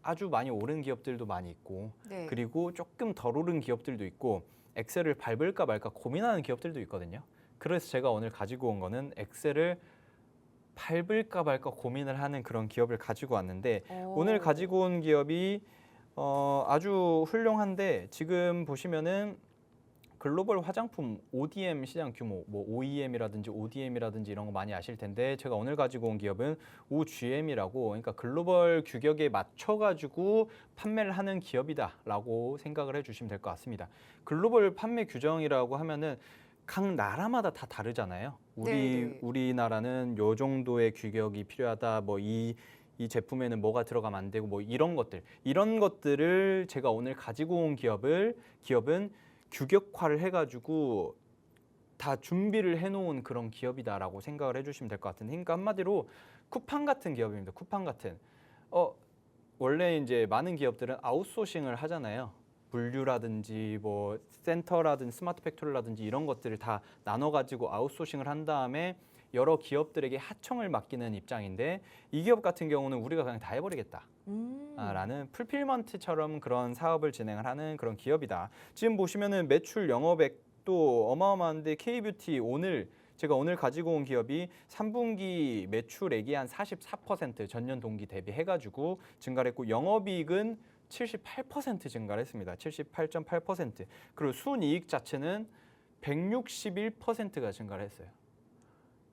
아주 많이 오른 기업들도 많이 있고 네. 그리고 조금 덜 오른 기업들도 있고 엑셀을 밟을까 말까 고민하는 기업들도 있거든요. 그래서 제가 오늘 가지고 온 거는 엑셀을 밟을까 말까 고민을 하는 그런 기업을 가지고 왔는데 오늘 가지고 온 기업이 아주 훌륭한데 지금 보시면은 글로벌 화장품 ODM 시장 규모, 뭐 OEM이라든지 ODM이라든지 이런 거 많이 아실 텐데 제가 오늘 가지고 온 기업은 OGM이라고 그러니까 글로벌 규격에 맞춰가지고 판매를 하는 기업이다라고 생각을 해주시면 될 것 같습니다. 글로벌 판매 규정이라고 하면은 각 나라마다 다 다르잖아요. 네네. 우리나라는 요 정도의 규격이 필요하다. 뭐 이 제품에는 뭐가 들어가면 안 되고 뭐 이런 것들을 제가 오늘 가지고 온 기업은 규격화를 해가지고 다 준비를 해놓은 그런 기업이다라고 생각을 해주시면 될 것 같은데, 그러니까 한마디로 쿠팡 같은 기업입니다. 쿠팡 같은. 원래 이제 많은 기업들은 아웃소싱을 하잖아요. 분류라든지 뭐 센터라든지 스마트 팩토리라든지 이런 것들을 다 나눠가지고 아웃소싱을 한 다음에 여러 기업들에게 하청을 맡기는 입장인데 이 기업 같은 경우는 우리가 그냥 다 해버리겠다. 라는 풀필먼트처럼 그런 사업을 진행을 하는 그런 기업이다. 지금 보시면은 매출 영업액도 어마어마한데 K뷰티 제가 오늘 가지고 온 기업이 3분기 매출액이 한 44% 전년 동기 대비해가지고 증가를 했고 영업이익은 78% 증가를 했습니다. 78.8%. 그리고 순이익 자체는 161%가 증가를 했어요.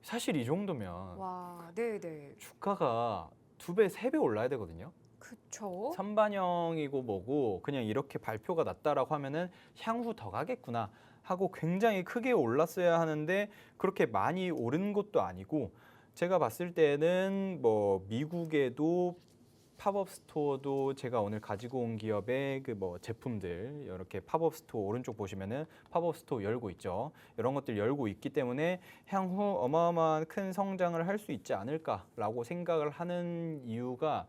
사실 이 정도면 와, 네네. 주가가 2배, 3배 올라야 되거든요. 그쵸. 선반영이고 뭐고 그냥 이렇게 발표가 났다라고 하면은 향후 더 가겠구나 하고 굉장히 크게 올랐어야 하는데 그렇게 많이 오른 것도 아니고 제가 봤을 때는 뭐 미국에도 팝업 스토어도 제가 오늘 가지고 온 기업의 그 뭐 제품들 이렇게 팝업 스토어 오른쪽 보시면은 팝업 스토어 열고 있죠. 이런 것들 열고 있기 때문에 향후 어마어마한 큰 성장을 할 수 있지 않을까라고 생각을 하는 이유가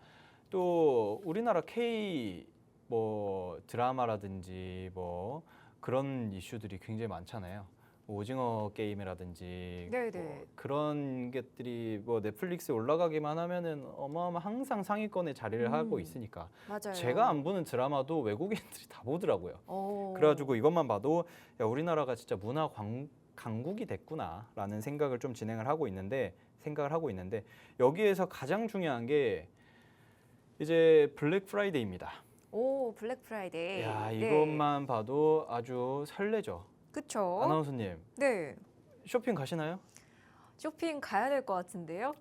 또 우리나라 K 뭐 드라마라든지 뭐 그런 이슈들이 굉장히 많잖아요. 뭐 오징어 게임이라든지 네네. 뭐 그런 것들이 뭐 넷플릭스에 올라가기만 하면은 항상 상위권에 자리를 하고 있으니까 맞아요. 제가 안 보는 드라마도 외국인들이 다 보더라고요. 오. 그래가지고 이것만 봐도 야, 우리나라가 진짜 강국이 됐구나라는 생각을 좀 생각을 하고 있는데 여기에서 가장 중요한 게 이제 블랙 프라이데이입니다. 오, 블랙 프라이데이. 야, 네. 이것만 봐도 아주 설레죠. 그쵸. 아나운서님, 네. 쇼핑 가시나요? 쇼핑 가야 될 것 같은데요.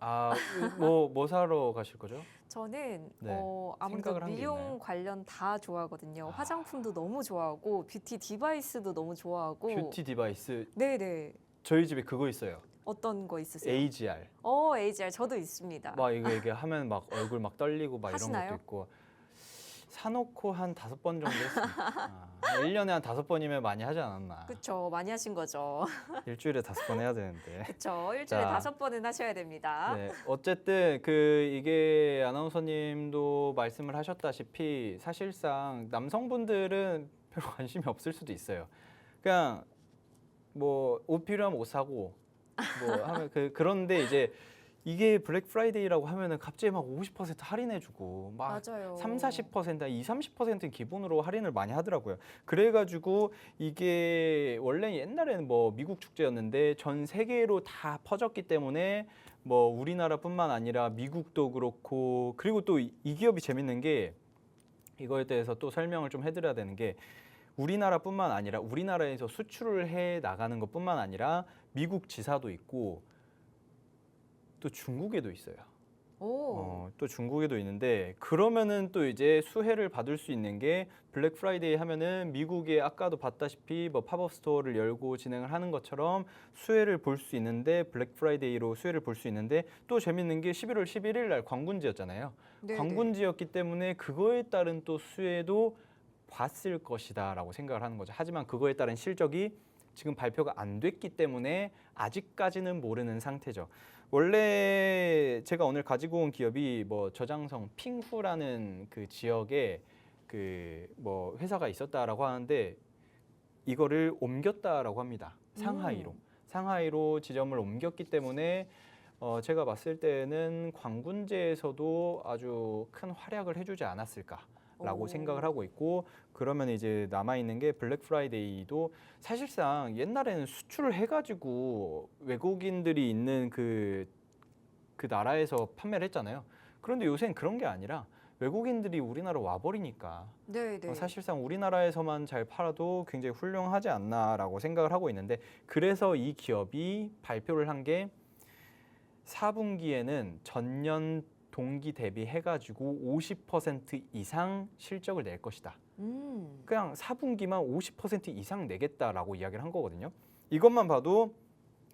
뭐 사러 가실 거죠? 저는 네. 아무래도 생각을 한게 있나요? 미용 관련 다 좋아하거든요. 아. 화장품도 너무 좋아하고 뷰티 디바이스도 너무 좋아하고. 뷰티 디바이스 네네. 저희 집에 그거 있어요. 어떤 거 있으세요? AGR. AGR 저도 있습니다. 막 이게 하면 막 얼굴 막 떨리고 막 이런 하시나요? 것도 있고 사놓고 한 5번 정도 했습니다. 1년에 한 5번이면 많이 하지 않았나. 그쵸. 많이 하신 거죠. 일주일에 5번 해야 되는데. 그쵸. 일주일에 자. 5번은 하셔야 됩니다. 네, 어쨌든 이게 아나운서님도 말씀을 하셨다시피 사실상 남성분들은 별로 관심이 없을 수도 있어요. 그냥 뭐 옷 필요하면 옷 사고 뭐 하면 그런데 이제 이게 블랙 프라이데이라고 하면은 갑자기 막 50% 할인해주고 막 맞아요. 30, 40%, 30%는 기본으로 할인을 많이 하더라고요. 그래가지고 이게 원래 옛날에는 뭐 미국 축제였는데 전 세계로 다 퍼졌기 때문에 뭐 우리나라뿐만 아니라 미국도 그렇고 그리고 또 이 기업이 재밌는 게 이거에 대해서 또 설명을 좀 해드려야 되는 게 우리나라뿐만 아니라 우리나라에서 수출을 해 나가는 것뿐만 아니라 미국 지사도 있고 또 중국에도 있어요. 또 중국에도 있는데 그러면은 또 이제 수혜를 받을 수 있는 게 블랙 프라이데이 하면은 미국에 아까도 봤다시피 뭐 팝업 스토어를 열고 진행을 하는 것처럼 수혜를 볼 수 있는데 블랙 프라이데이로 수혜를 볼 수 있는데 또 재밌는 게 11월 11일 날 광군지였잖아요. 네네. 광군지였기 때문에 그거에 따른 또 수혜도 봤을 것이다라고 생각을 하는 거죠. 하지만 그거에 따른 실적이 지금 발표가 안 됐기 때문에 아직까지는 모르는 상태죠. 원래 제가 오늘 가지고 온 기업이 뭐 저장성 핑후라는 그 지역에 그 뭐 회사가 있었다라고 하는데 이거를 옮겼다라고 합니다. 상하이로 지점을 옮겼기 때문에 제가 봤을 때는 광군제에서도 아주 큰 활약을 해주지 않았을까. 라고 오. 생각을 하고 있고, 그러면 이제 남아있는 게 블랙 프라이데이도 사실상 옛날에는 수출을 해가지고 외국인들이 있는 그 나라에서 판매를 했잖아요. 그런데 요새는 그런 게 아니라 외국인들이 우리나라 와버리니까 네, 네. 사실상 우리나라에서만 잘 팔아도 굉장히 훌륭하지 않나라고 생각을 하고 있는데, 그래서 이 기업이 발표를 한 게 4분기에는 전년 동기 대비 해가지고 50% 이상 실적을 낼 것이다. 그냥 4분기만 50% 이상 내겠다라고 이야기를 한 거거든요. 이것만 봐도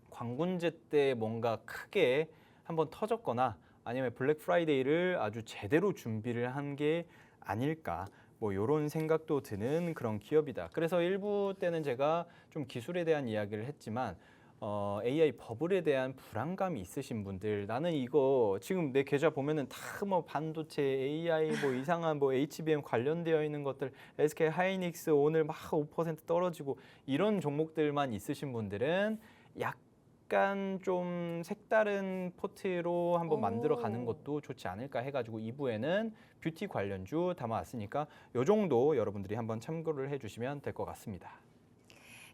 광군제 때 뭔가 크게 한번 터졌거나 아니면 블랙 프라이데이를 아주 제대로 준비를 한 게 아닐까, 뭐 이런 생각도 드는 그런 기업이다. 그래서 일부 때는 제가 좀 기술에 대한 이야기를 했지만 AI 버블에 대한 불안감이 있으신 분들, 나는 이거 지금 내 계좌 보면은 다 뭐 반도체, AI, 뭐 이상한 뭐 HBM 관련되어 있는 것들, SK 하이닉스 오늘 막 5% 떨어지고 이런 종목들만 있으신 분들은 약간 좀 색다른 포트로 한번 만들어 가는 것도 좋지 않을까 해가지고 2부에는 뷰티 관련주 담아왔으니까 요 정도 여러분들이 한번 참고를 해주시면 될 것 같습니다.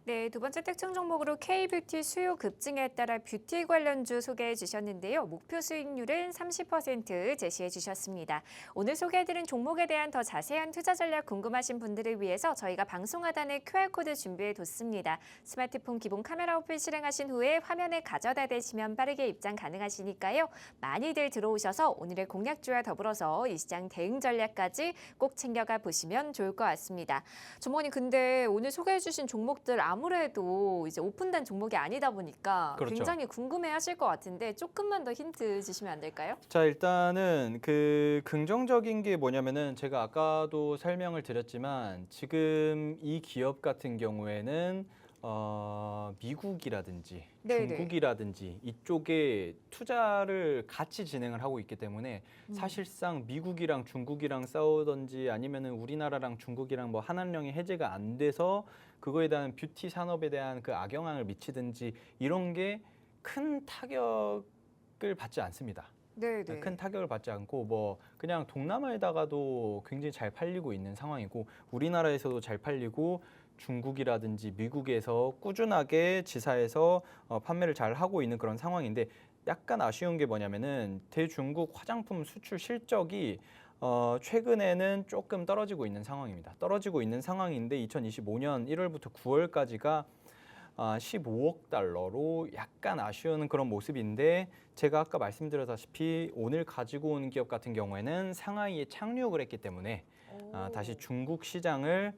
네, 두 번째 특징 종목으로 K뷰티 수요 급증에 따라 뷰티 관련주 소개해 주셨는데요. 목표 수익률은 30% 제시해 주셨습니다. 오늘 소개해드린 종목에 대한 더 자세한 투자 전략 궁금하신 분들을 위해서 저희가 방송 하단에 QR코드 준비해 뒀습니다. 스마트폰 기본 카메라 오픈 실행하신 후에 화면에 가져다 대시면 빠르게 입장 가능하시니까요. 많이들 들어오셔서 오늘의 공략주와 더불어서 이 시장 대응 전략까지 꼭 챙겨가 보시면 좋을 것 같습니다. 주머니 근데 오늘 소개해 주신 종목들 아무래도 이제 오픈된 종목이 아니다 보니까 그렇죠. 굉장히 궁금해하실 것 같은데 조금만 더 힌트 주시면 안 될까요? 자, 일단은 그 긍정적인 게 뭐냐면은 제가 아까도 설명을 드렸지만 지금 이 기업 같은 경우에는 미국이라든지 네네. 중국이라든지 이쪽에 투자를 같이 진행을 하고 있기 때문에 사실상 미국이랑 중국이랑 싸우든지 아니면은 우리나라랑 중국이랑 뭐 한한령이 해제가 안 돼서 그거에 대한 뷰티 산업에 대한 그 악영향을 미치든지 이런 게 큰 타격을 받지 않습니다. 네네. 큰 타격을 받지 않고 뭐 그냥 동남아에다가도 굉장히 잘 팔리고 있는 상황이고 우리나라에서도 잘 팔리고 중국이라든지 미국에서 꾸준하게 지사에서 판매를 잘 하고 있는 그런 상황인데, 약간 아쉬운 게 뭐냐면은 대중국 화장품 수출 실적이 최근에는 조금 떨어지고 있는 상황입니다. 떨어지고 있는 상황인데 2025년 1월부터 9월까지가 15억 달러로 약간 아쉬운 그런 모습인데, 제가 아까 말씀드렸다시피 오늘 가지고 온 기업 같은 경우에는 상하이에 착륙을 했기 때문에 다시 중국 시장을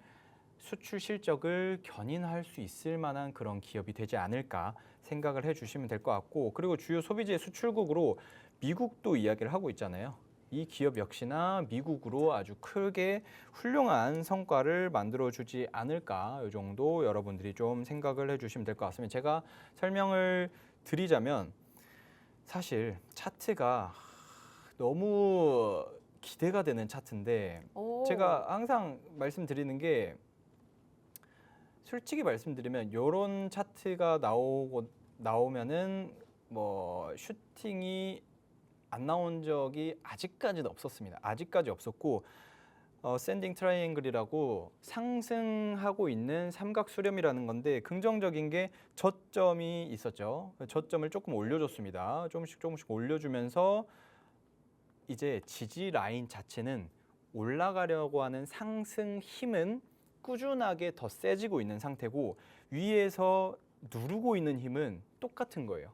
수출 실적을 견인할 수 있을 만한 그런 기업이 되지 않을까 생각을 해주시면 될 것 같고, 그리고 주요 소비재 수출국으로 미국도 이야기를 하고 있잖아요. 이 기업 역시나 미국으로 아주 크게 훌륭한 성과를 만들어주지 않을까, 이 정도 여러분들이 좀 생각을 해주시면 될 것 같습니다. 제가 설명을 드리자면 사실 차트가 너무 기대가 되는 차트인데, 오. 제가 항상 말씀드리는 게, 솔직히 말씀드리면 이런 차트가 나오면은 뭐 슈팅이 안 나온 적이 아직까지는 없었습니다. 아직까지 없었고 샌딩 트라이앵글이라고 상승하고 있는 삼각 수렴이라는 건데, 긍정적인 게 저점이 있었죠. 저점을 조금 올려줬습니다. 조금씩 올려주면서 이제 지지 라인 자체는 올라가려고 하는 상승 힘은 꾸준하게 더 세지고 있는 상태고, 위에서 누르고 있는 힘은 똑같은 거예요.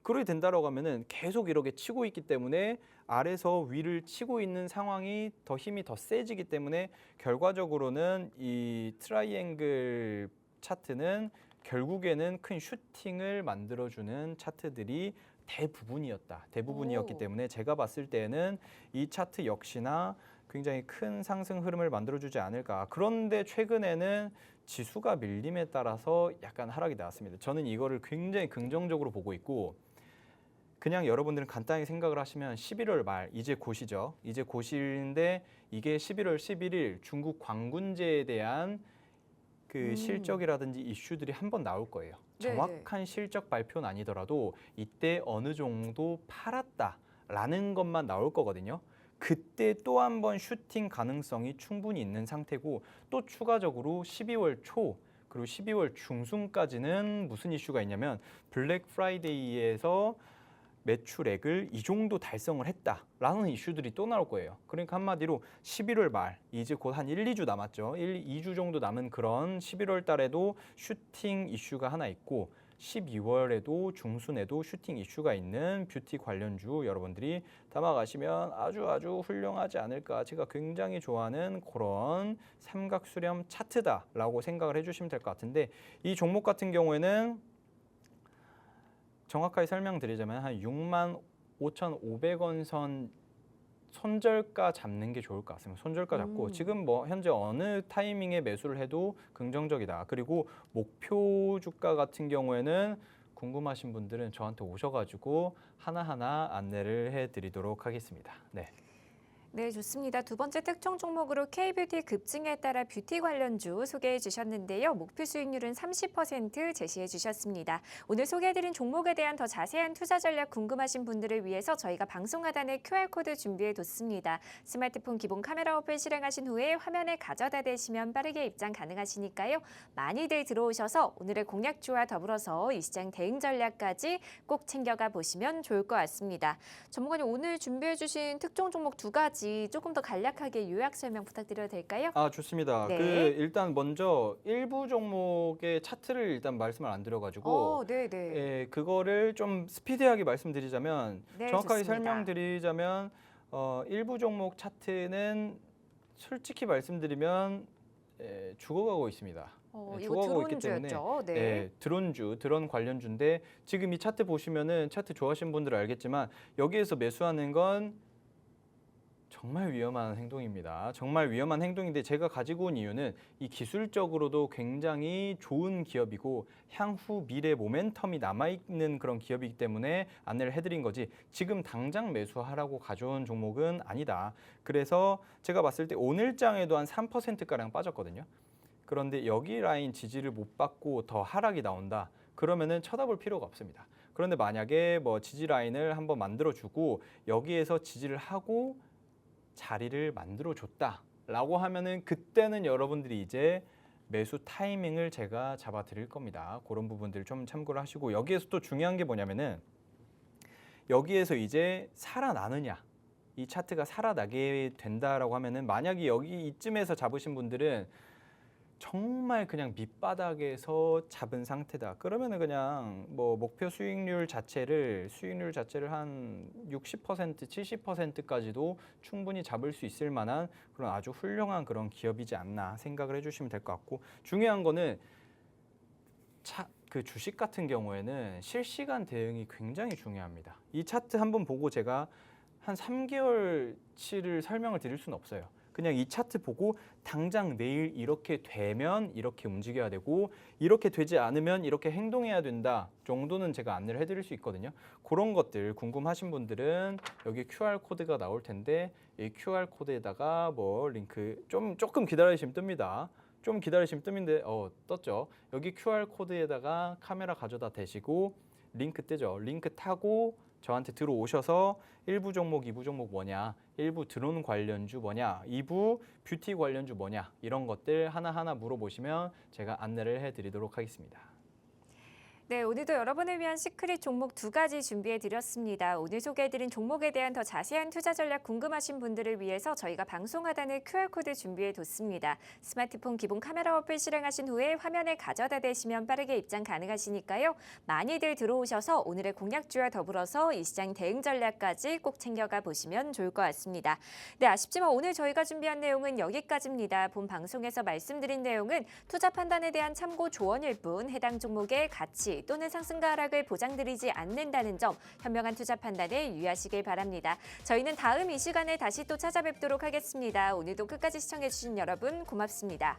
그렇게 된다라고 하면은 계속 이렇게 치고 있기 때문에 아래서 위를 치고 있는 상황이 더 힘이 더 세지기 때문에 결과적으로는 이 트라이앵글 차트는 결국에는 큰 슈팅을 만들어주는 차트들이 대부분이었기 오. 때문에 제가 봤을 때는 이 차트 역시나 굉장히 큰 상승 흐름을 만들어주지 않을까. 그런데 최근에는 지수가 밀림에 따라서 약간 하락이 나왔습니다. 저는 이거를 굉장히 긍정적으로 보고 있고, 그냥 여러분들은 간단히 생각을 하시면 11월 말 이제 곧이죠. 이제 곧인데 이게 11월 11일 중국 광군제에 대한 그 실적이라든지 이슈들이 한번 나올 거예요. 네네. 정확한 실적 발표는 아니더라도 이때 어느 정도 팔았다라는 것만 나올 거거든요. 그때 또 한 번 슈팅 가능성이 충분히 있는 상태고 또 추가적으로 12월 초 그리고 12월 중순까지는 무슨 이슈가 있냐면 블랙 프라이데이에서 매출액을 이 정도 달성을 했다라는 이슈들이 또 나올 거예요. 그러니까 한마디로 11월 말 이제 곧 한 1, 2주 남았죠. 2주 정도 남은 그런 11월 달에도 슈팅 이슈가 하나 있고 12월에도 중순에도 슈팅 이슈가 있는 뷰티 관련주 여러분들이 담아가시면 아주 훌륭하지 않을까. 제가 굉장히 좋아하는 그런 삼각수렴 차트다라고 생각을 해주시면 될 것 같은데 이 종목 같은 경우에는 정확하게 설명드리자면 한 65,500원 선 손절가 잡는 게 좋을 것 같습니다. 손절가 잡고 지금 뭐 현재 어느 타이밍에 매수를 해도 긍정적이다. 그리고 목표 주가 같은 경우에는 궁금하신 분들은 저한테 오셔가지고 하나하나 안내를 해드리도록 하겠습니다. 네. 네, 좋습니다. 두 번째 특종 종목으로 K뷰티 급증에 따라 뷰티 관련주 소개해 주셨는데요. 목표 수익률은 30% 제시해 주셨습니다. 오늘 소개해드린 종목에 대한 더 자세한 투자 전략 궁금하신 분들을 위해서 저희가 방송 하단에 QR코드 준비해 뒀습니다. 스마트폰 기본 카메라 어플 실행하신 후에 화면에 가져다 대시면 빠르게 입장 가능하시니까요. 많이들 들어오셔서 오늘의 공략주와 더불어서 이 시장 대응 전략까지 꼭 챙겨가 보시면 좋을 것 같습니다. 전문가님, 오늘 준비해 주신 특종 종목 두 가지 조금 더 간략하게 요약 설명 부탁드려도 될까요? 아, 좋습니다. 네. 일단 먼저 일부 종목의 차트를 일단 말씀을 안 드려가지고 네네. 예, 그거를 좀 스피디하게 말씀드리자면 네, 정확하게 좋습니다. 설명드리자면 일부 종목 차트는 솔직히 말씀드리면 죽어가고 있습니다. 이거 죽어가고 있기 때문에 드론주였죠? 네. 드론 관련주인데 지금 이 차트 보시면은 차트 좋아하시는 분들은 알겠지만 여기에서 매수하는 건 정말 위험한 행동입니다. 정말 위험한 행동인데 제가 가지고 온 이유는 이 기술적으로도 굉장히 좋은 기업이고 향후 미래 모멘텀이 남아있는 그런 기업이기 때문에 안내를 해드린 거지 지금 당장 매수하라고 가져온 종목은 아니다. 그래서 제가 봤을 때 오늘장에도 한 3%가량 빠졌거든요. 그런데 여기 라인 지지를 못 받고 더 하락이 나온다. 그러면은 쳐다볼 필요가 없습니다. 그런데 만약에 뭐 지지 라인을 한번 만들어주고 여기에서 지지를 하고 자리를 만들어 줬다라고 하면은 그때는 여러분들이 이제 매수 타이밍을 제가 잡아 드릴 겁니다. 그런 부분들 좀 참고를 하시고 여기에서 또 중요한 게 뭐냐면은 여기에서 이제 살아나느냐 이 차트가 살아나게 된다라고 하면은 만약에 여기 이쯤에서 잡으신 분들은 정말 그냥 밑바닥에서 잡은 상태다. 그러면은 그냥 뭐 목표 수익률 자체를 한 60%, 70%까지도 충분히 잡을 수 있을 만한 그런 아주 훌륭한 그런 기업이지 않나 생각을 해주시면 될 것 같고 중요한 거는 그 주식 같은 경우에는 실시간 대응이 굉장히 중요합니다. 이 차트 한번 보고 제가 한 3개월치를 설명을 드릴 수는 없어요. 그냥 이 차트 보고 당장 내일 이렇게 되면 이렇게 움직여야 되고 이렇게 되지 않으면 이렇게 행동해야 된다 정도는 제가 안내를 해드릴 수 있거든요. 그런 것들 궁금하신 분들은 여기 QR코드가 나올 텐데 이 QR코드에다가 뭐 링크 조금 기다리시면 뜹니다. 좀 기다리시면 뜸인데 떴죠. 여기 QR코드에다가 카메라 가져다 대시고 링크 뜨죠. 링크 타고 저한테 들어오셔서 1부 종목, 2부 종목 뭐냐, 1부 드론 관련주 뭐냐, 2부 뷰티 관련주 뭐냐 이런 것들 하나하나 물어보시면 제가 안내를 해드리도록 하겠습니다. 네, 오늘도 여러분을 위한 시크릿 종목 두 가지 준비해드렸습니다. 오늘 소개해드린 종목에 대한 더 자세한 투자 전략 궁금하신 분들을 위해서 저희가 방송 하단에 QR코드 준비해뒀습니다. 스마트폰 기본 카메라 어플 실행하신 후에 화면에 가져다 대시면 빠르게 입장 가능하시니까요. 많이들 들어오셔서 오늘의 공략주와 더불어서 이 시장 대응 전략까지 꼭 챙겨가 보시면 좋을 것 같습니다. 네, 아쉽지만 오늘 저희가 준비한 내용은 여기까지입니다. 본 방송에서 말씀드린 내용은 투자 판단에 대한 참고 조언일 뿐 해당 종목의 가치 또는 상승과 하락을 보장드리지 않는다는 점 현명한 투자 판단에 유의하시길 바랍니다. 저희는 다음 이 시간에 다시 또 찾아뵙도록 하겠습니다. 오늘도 끝까지 시청해주신 여러분 고맙습니다.